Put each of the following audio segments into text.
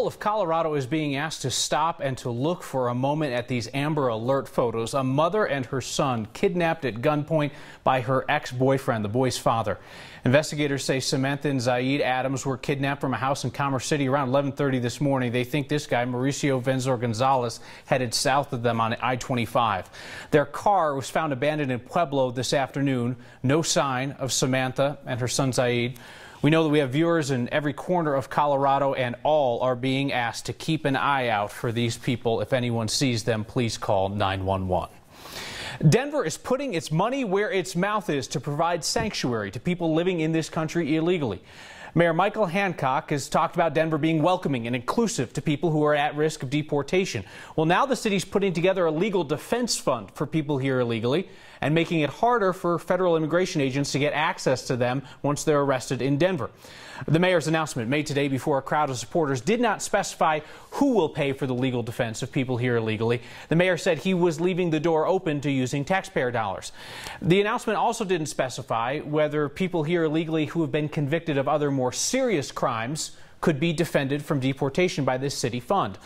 All of Colorado is being asked to stop and to look for a moment at these Amber Alert photos. A mother and her son kidnapped at gunpoint by her ex-boyfriend, the boy's father. Investigators say Samantha and Zaid Adams were kidnapped from a house in Commerce City around 11:30 this morning. They think this guy, Mauricio Venzor Gonzalez, headed south of them on I-25. Their car was found abandoned in Pueblo this afternoon. No sign of Samantha and her son Zaid. We know that we have viewers in every corner of Colorado, and all are being asked to keep an eye out for these people. If anyone sees them, please call 911. Denver is putting its money where its mouth is to provide sanctuary to people living in this country illegally. Mayor Michael Hancock has talked about Denver being welcoming and inclusive to people who are at risk of deportation. Well, now the city's putting together a legal defense fund for people here illegally and making it harder for federal immigration agents to get access to them once they're arrested in Denver. The mayor's announcement, made today before a crowd of supporters, did not specify who will pay for the legal defense of people here illegally. The mayor said he was leaving the door open to using taxpayer dollars. The announcement also didn't specify whether people here illegally who have been convicted of other more serious crimes could be defended from deportation by this city fund.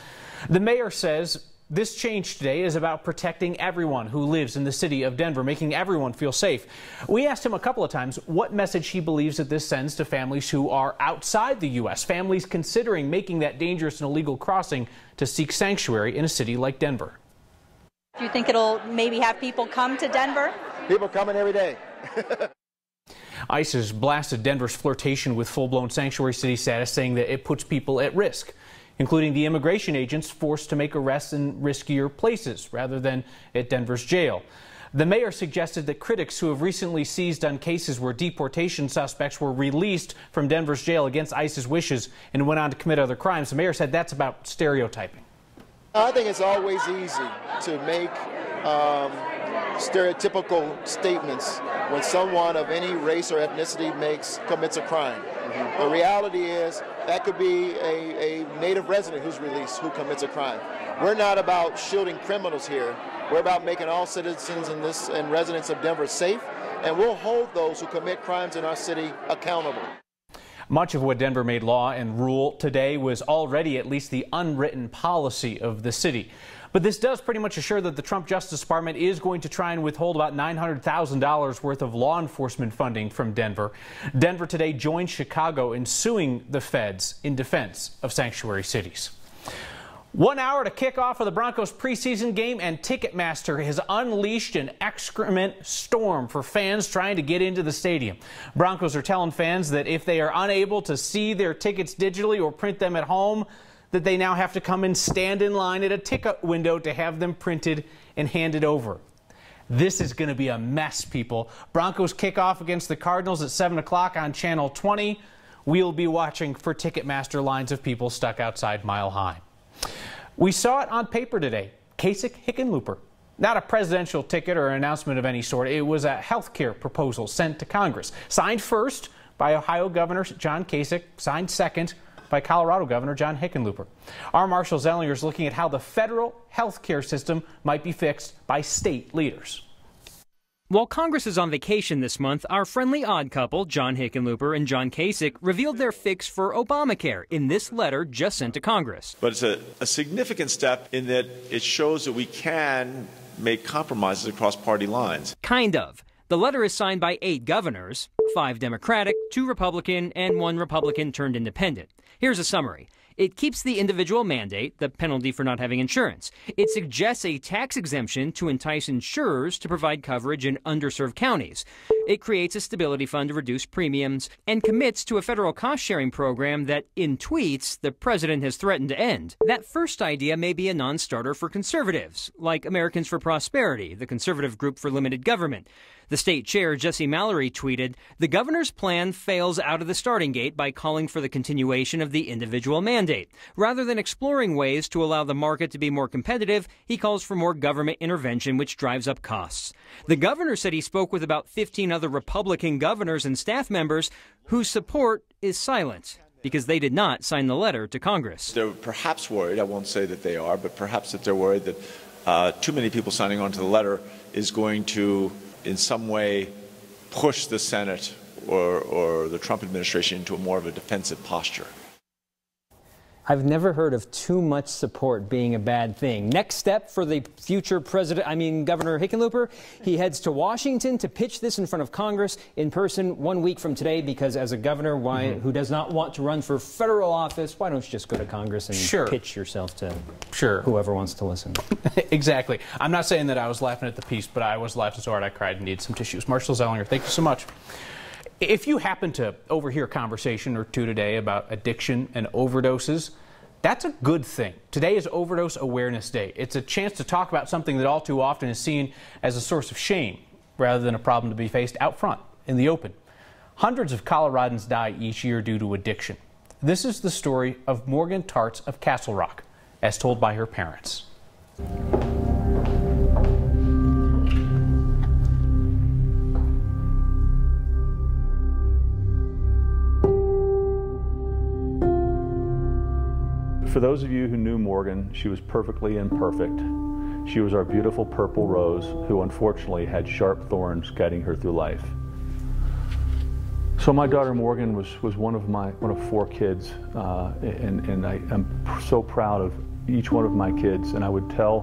The mayor says this change today is about protecting everyone who lives in the city of Denver, making everyone feel safe. We asked him a couple of times what message he believes that this sends to families who are outside the U.S., families considering making that dangerous and illegal crossing to seek sanctuary in a city like Denver. Do you think it'll maybe have people come to Denver? People coming every day. ICE has blasted Denver's flirtation with full-blown sanctuary city status, saying that it puts people at risk, including the immigration agents forced to make arrests in riskier places rather than at Denver's jail. The mayor suggested that critics who have recently seized on cases where deportation suspects were released from Denver's jail against ICE's wishes and went on to commit other crimes. The mayor said that's about stereotyping. I think it's always easy to make stereotypical statements when someone of any race or ethnicity commits a crime. The reality is that could be a native resident who's released who commits a crime. We're not about shielding criminals here. We're about making all citizens and residents of Denver safe, and we'll hold those who commit crimes in our city accountable. Much of what Denver made law and rule today was already at least the unwritten policy of the city. But this does pretty much assure that the Trump Justice Department is going to try and withhold about $900,000 worth of law enforcement funding from Denver. Denver today joined Chicago in suing the feds in defense of sanctuary cities. 1 hour to kick off of the Broncos preseason game, and Ticketmaster has unleashed an excrement storm for fans trying to get into the stadium. Broncos are telling fans that if they are unable to see their tickets digitally or print them at home, that they now have to come and stand in line at a ticket window to have them printed and handed over. This is going to be a mess, people. Broncos kick off against the Cardinals at 7 o'clock on Channel 20. We'll be watching for Ticketmaster lines of people stuck outside Mile High. We saw it on paper today. Kasich Hickenlooper. Not a presidential ticket or an announcement of any sort. It was a health care proposal sent to Congress. Signed first by Ohio Governor John Kasich, signed second by Colorado Governor John Hickenlooper. Our Marshall Zellinger is looking at how the federal health care system might be fixed by state leaders. While Congress is on vacation this month, our friendly odd couple, John Hickenlooper and John Kasich, revealed their fix for Obamacare in this letter just sent to Congress. But it's a significant step in that it shows that we can make compromises across party lines. Kind of. The letter is signed by 8 governors, 5 Democratic, 2 Republican, and 1 Republican turned independent. Here's a summary. It keeps the individual mandate, the penalty for not having insurance. It suggests a tax exemption to entice insurers to provide coverage in underserved counties. It creates a stability fund to reduce premiums and commits to a federal cost-sharing program that, in tweets, the president has threatened to end. That first idea may be a non-starter for conservatives, like Americans for Prosperity, the conservative group for limited government. The state chair, Jesse Mallory, tweeted, "The governor's plan fails out of the starting gate by calling for the continuation of the individual mandate. Rather than exploring ways to allow the market to be more competitive, he calls for more government intervention, which drives up costs." The governor said he spoke with about 15 other Republican governors and staff members whose support is silent because they did not sign the letter to Congress. They're perhaps worried, I won't say that they are, but perhaps that they're worried that too many people signing on to the letter is going to in some way push the Senate or the Trump administration into more of a defensive posture. I've never heard of too much support being a bad thing. Next step for the future Governor Hickenlooper, he heads to Washington to pitch this in front of Congress in person 1 week from today, because as a governor who does not want to run for federal office, why don't you just go to Congress and pitch yourself to whoever wants to listen? Exactly. I'm not saying that I was laughing at the piece, but I was laughing so hard I cried and needed some tissues. Marshall Zellinger, thank you so much. If you happen to overhear a conversation or two today about addiction and overdoses, that's a good thing. Today is Overdose Awareness Day. It's a chance to talk about something that all too often is seen as a source of shame rather than a problem to be faced out front, in the open. Hundreds of Coloradans die each year due to addiction. This is the story of Morgan Tarts of Castle Rock, as told by her parents. For those of you who knew Morgan, she was perfectly imperfect. She was our beautiful purple rose who unfortunately had sharp thorns guiding her through life. So my daughter Morgan was one of 4 kids, and I am so proud of each one of my kids, and I would tell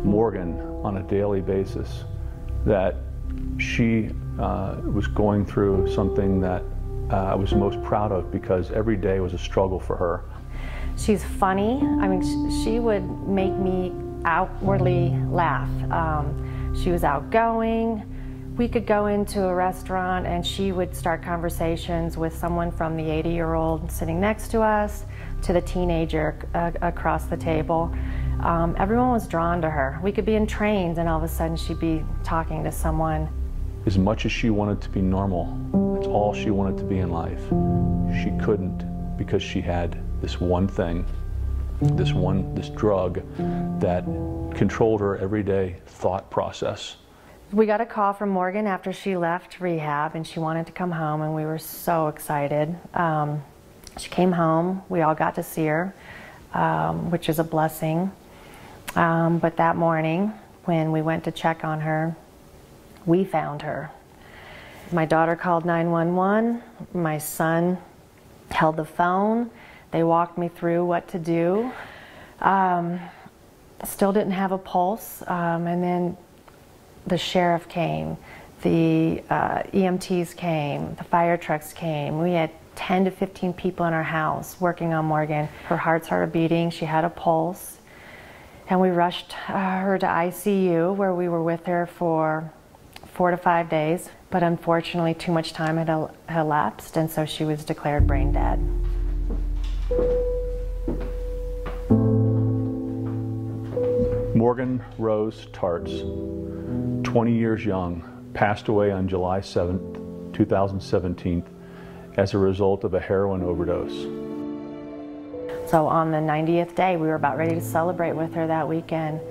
Morgan on a daily basis that she was going through something that I was most proud of, because every day was a struggle for her. She's funny. I mean, she would make me outwardly laugh. She was outgoing. We could go into a restaurant and she would start conversations with someone from the 80-year-old sitting next to us to the teenager across the table. Everyone was drawn to her. We could be in trains and all of a sudden she'd be talking to someone. As much as she wanted to be normal, that's all she wanted to be in life. She couldn't, because she had this one thing, this drug that controlled her everyday thought process. We got a call from Morgan after she left rehab and she wanted to come home, and we were so excited. She came home, we all got to see her, which is a blessing. But that morning, when we went to check on her, we found her. My daughter called 911, my son held the phone. They walked me through what to do. Still didn't have a pulse, and then the sheriff came, the EMTs came, the fire trucks came. We had 10 to 15 people in our house working on Morgan. Her heart started beating, she had a pulse, and we rushed her to ICU, where we were with her for 4 to 5 days. But unfortunately, too much time had elapsed, and so she was declared brain dead. Morgan Rose Tarts, 20 years young, passed away on July 7th, 2017, as a result of a heroin overdose. So on the 90th day, we were about ready to celebrate with her that weekend.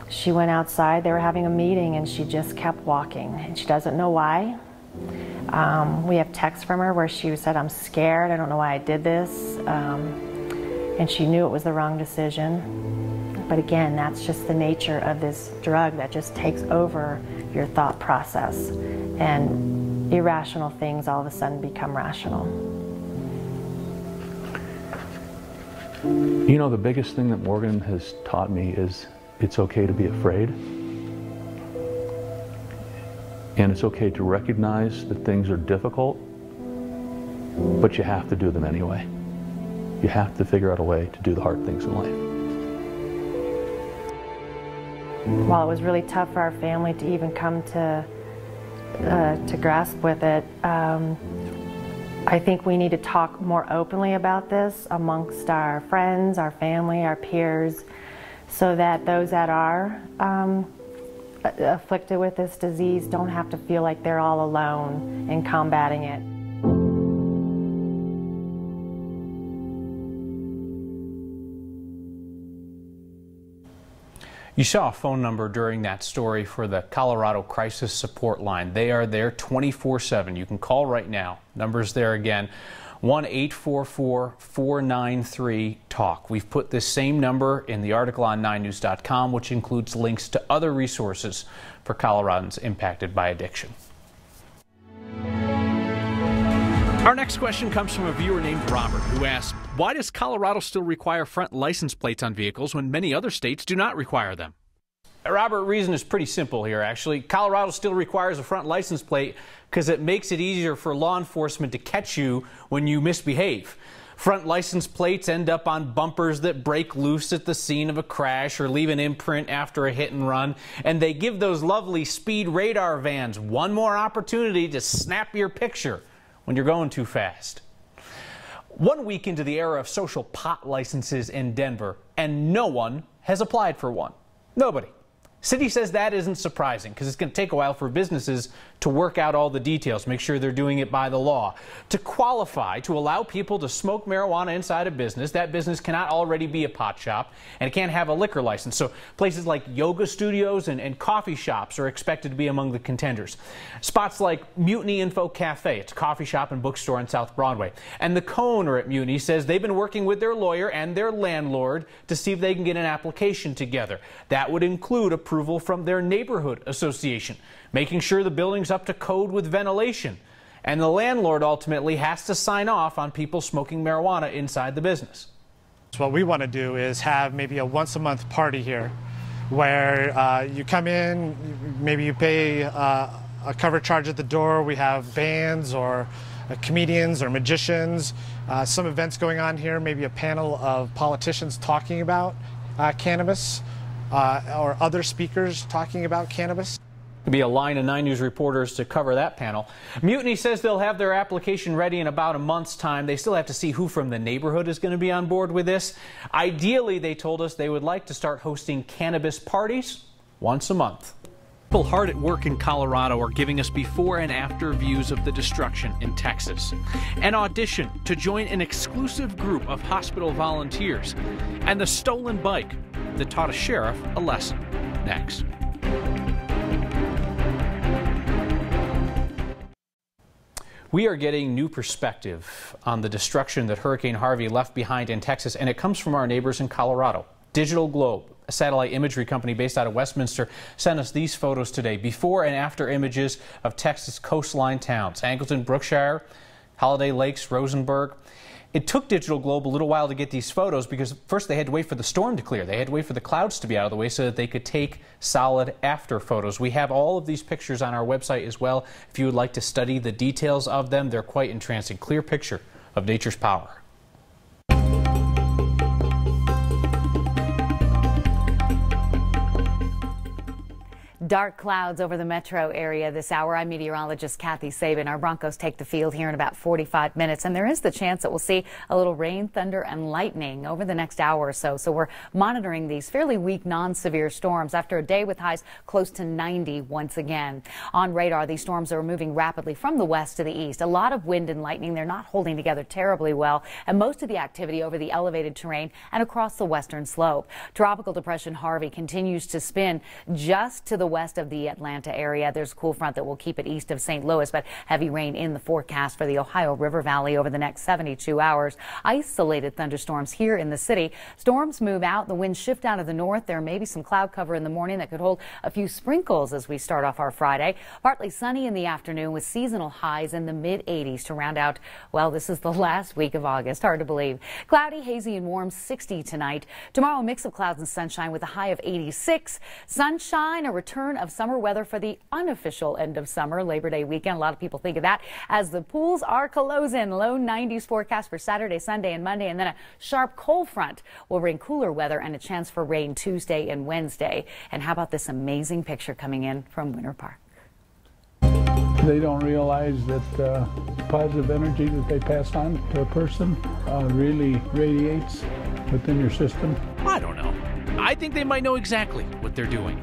She went outside, they were having a meeting, and she just kept walking, and she doesn't know why. We have texts from her where she said, "I'm scared, I don't know why I did this," and she knew it was the wrong decision. But again, that's just the nature of this drug that just takes over your thought process, and irrational things all of a sudden become rational. You know, the biggest thing that Morgan has taught me is it's okay to be afraid. And it's okay to recognize that things are difficult, but you have to do them anyway. You have to figure out a way to do the hard things in life. While it was really tough for our family to even come to grasp with it, I think we need to talk more openly about this amongst our friends, our family, our peers, so that those that are afflicted with this disease don't have to feel like they're all alone in combating it. You saw a phone number during that story for the Colorado Crisis Support Line. They are there 24/7. You can call right now. Number's there again, 1-844-493-TALK. We've put this same number in the article on 9news.com, which includes links to other resources for Coloradans impacted by addiction. Our next question comes from a viewer named Robert, who asks, why does Colorado still require front license plates on vehicles when many other states do not require them? Robert, reason is pretty simple here, actually. Colorado still requires a front license plate because it makes it easier for law enforcement to catch you when you misbehave. Front license plates end up on bumpers that break loose at the scene of a crash or leave an imprint after a hit and run, and they give those lovely speed radar vans one more opportunity to snap your picture when you're going too fast. 1 week into the era of social pot licenses in Denver, and no one has applied for one. Nobody. City says that isn't surprising because it's going to take a while for businesses to work out all the details, make sure they're doing it by the law. To qualify to allow people to smoke marijuana inside a business, that business cannot already be a pot shop and it can't have a liquor license. So places like yoga studios and coffee shops are expected to be among the contenders. Spots like Mutiny Info Cafe, it's a coffee shop and bookstore on South Broadway. And the co-owner at Mutiny says they've been working with their lawyer and their landlord to see if they can get an application together. That would include approval from their neighborhood association, making sure the building's up to code with ventilation. And the landlord ultimately has to sign off on people smoking marijuana inside the business. So what we want to do is have maybe a once-a-month party here where you come in, maybe you pay a cover charge at the door. We have bands or comedians or magicians, some events going on here, maybe a panel of politicians talking about cannabis or other speakers talking about cannabis. There'll be a line of 9 News reporters to cover that panel. Mutiny says they'll have their application ready in about a month's time. They still have to see who from the neighborhood is going to be on board with this. Ideally, they told us they would like to start hosting cannabis parties once a month. People hard at work in Colorado are giving us before and after views of the destruction in Texas. An audition to join an exclusive group of hospital volunteers. And the stolen bike that taught a sheriff a lesson. Next. We are getting new perspective on the destruction that Hurricane Harvey left behind in Texas, and it comes from our neighbors in Colorado. Digital Globe, a satellite imagery company based out of Westminster, sent us these photos today, before and after images of Texas coastline towns, Angleton, Brookshire, Holiday Lakes, Rosenberg. It took Digital Globe a little while to get these photos because first they had to wait for the storm to clear. They had to wait for the clouds to be out of the way so that they could take solid after photos. We have all of these pictures on our website as well. If you would like to study the details of them, they're quite entrancing. Clear picture of nature's power. Dark clouds over the metro area this hour. I'm meteorologist Kathy Sabin. Our Broncos take the field here in about 45 minutes, and there is the chance that we'll see a little rain, thunder, and lightning over the next hour or so. So we're monitoring these fairly weak, non-severe storms after a day with highs close to 90 once again. On radar, these storms are moving rapidly from the west to the east. A lot of wind and lightning. They're not holding together terribly well, and most of the activity over the elevated terrain and across the western slope. Tropical depression Harvey continues to spin just to the west of the Atlanta area. There's a cool front that will keep it east of St. Louis, but heavy rain in the forecast for the Ohio River Valley over the next 72 hours. Isolated thunderstorms here in the city. Storms move out. The winds shift out of the north. There may be some cloud cover in the morning that could hold a few sprinkles as we start off our Friday. Partly sunny in the afternoon with seasonal highs in the mid-80s to round out, well, this is the last week of August. Hard to believe. Cloudy, hazy, and warm, 60 tonight. Tomorrow, a mix of clouds and sunshine with a high of 86. Sunshine, a return of summer weather for the unofficial end of summer, Labor Day weekend. A lot of people think of that as the pools are closing. Low 90s forecast for Saturday, Sunday, and Monday, and then a sharp cold front will bring cooler weather and a chance for rain Tuesday and Wednesday. And how about this amazing picture coming in from Winter Park? They don't realize that the positive energy that they pass on to a person really radiates within your system. I don't know. I think they might know exactly what they're doing.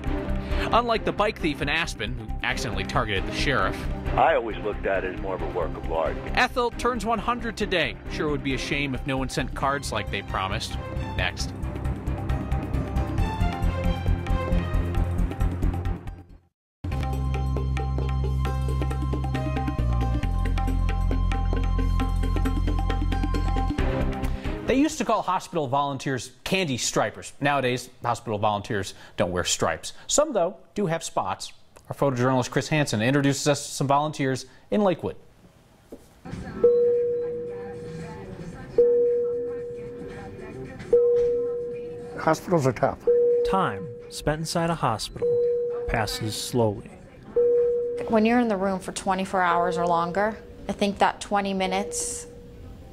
Unlike the bike thief in Aspen, who accidentally targeted the sheriff. I always looked at it as more of a work of art. Ethel turns 100 today. Sure would be a shame if no one sent cards like they promised. Next. They used to call hospital volunteers candy stripers. Nowadays, hospital volunteers don't wear stripes. Some, though, do have spots. Our photojournalist Chris Hansen introduces us to some volunteers in Lakewood. Hospitals are tough. Time spent inside a hospital passes slowly. When you're in the room for 24 hours or longer, I think that 20 minutes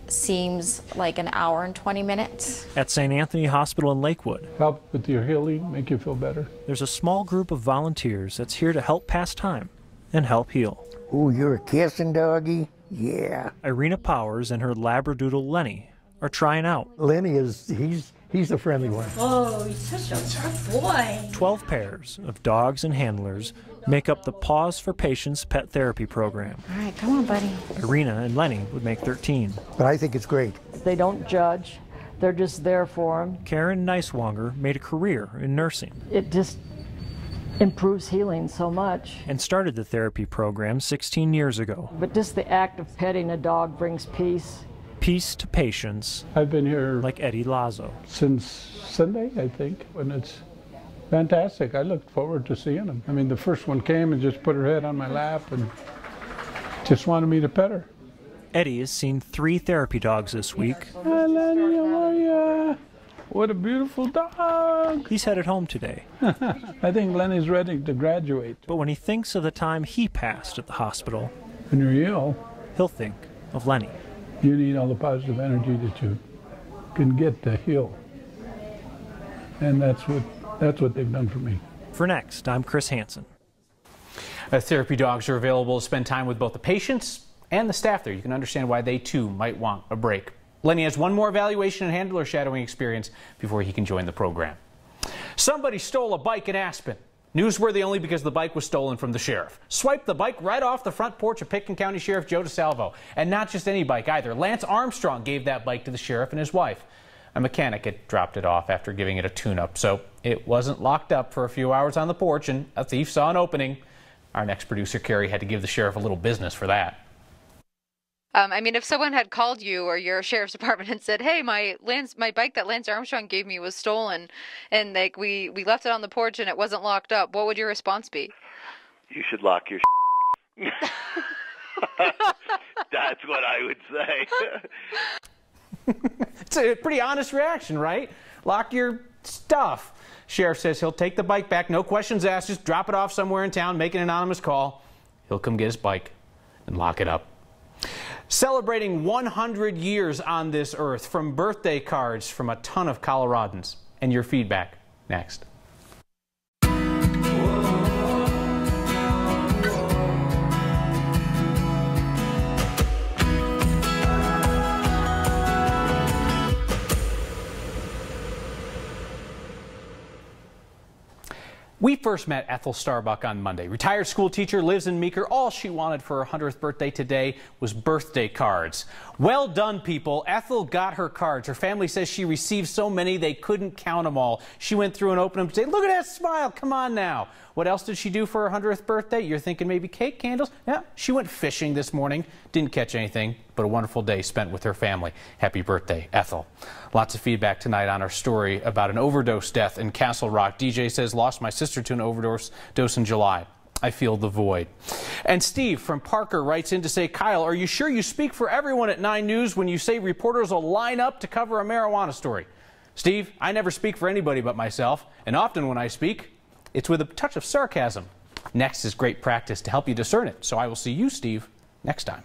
seems like an hour and 20 minutes. At St. Anthony Hospital in Lakewood, Help with your healing, make you feel better. there's a small group of volunteers that's here to help pass time and help heal. Ooh, you're a kissing doggy? Yeah. Irina Powers and her Labradoodle Lenny are trying out. Lenny he's a friendly one. Oh, he's such a good boy. 12 pairs of dogs and handlers make up the Pause for Patients pet therapy program. All right, come on, buddy. Irina and Lenny would make 13. But I think it's great. They don't judge. They're just there for them. Karen Neiswanger made a career in nursing. It just improves healing so much. And started the therapy program 16 years ago. But just the act of petting a dog brings peace. Peace to patients. I've been here like Eddie Lazo. Since Sunday, I think, and it's fantastic. I look forward to seeing them. I mean, the first one came and just put her head on my lap and just wanted me to pet her. Eddie has seen 3 therapy dogs this week. Hi, Lenny, how are ya? What a beautiful dog. He's headed home today. I think Lenny's ready to graduate. But when he thinks of the time he passed at the hospital, when you're ill, he'll think of Lenny. You need all the positive energy that you can get to heal. And that's what they've done for me. For Next, I'm Chris Hansen. Therapy dogs are available to spend time with both the patients and the staff there. You can understand why they too might want a break. Lenny has one more evaluation and handler shadowing experience before he can join the program. Somebody stole a bike in Aspen. Newsworthy only because the bike was stolen from the sheriff. Swiped the bike right off the front porch of Pitkin County Sheriff Joe DeSalvo. And not just any bike either. Lance Armstrong gave that bike to the sheriff and his wife. A mechanic had dropped it off after giving it a tune-up, so it wasn't locked up for a few hours on the porch, and a thief saw an opening. Our next producer, Carrie, had to give the sheriff a little business for that. I mean, if someone had called you or your sheriff's department and said, "Hey, my bike that Lance Armstrong gave me was stolen, and like we left it on the porch and it wasn't locked up," what would your response be? You should lock your That's what I would say. It's a pretty honest reaction, right? Lock your stuff. Sheriff says he'll take the bike back, no questions asked, just drop it off somewhere in town, make an anonymous call. He'll come get his bike and lock it up. Celebrating 100 years on this earth, from birthday cards from a ton of Coloradans. And your feedback next. We first met Ethel Starbuck on Monday. Retired school teacher, lives in Meeker. All she wanted for her 100th birthday today was birthday cards. Well done, people. Ethel got her cards. Her family says she received so many they couldn't count them all. She went through and opened them and said, "Look at that smile. Come on now." What else did she do for her 100th birthday? You're thinking maybe cake, candles? Yeah, she went fishing this morning. Didn't catch anything, but a wonderful day spent with her family. Happy birthday, Ethel. Lots of feedback tonight on our story about an overdose death in Castle Rock. DJ says, lost my sister to an overdose in July. I feel the void. And Steve from Parker writes in to say, Kyle, are you sure you speak for everyone at 9 News when you say reporters will line up to cover a marijuana story? Steve, I never speak for anybody but myself, and often when I speak, it's with a touch of sarcasm. Next is great practice to help you discern it. So I will see you, Steve, next time.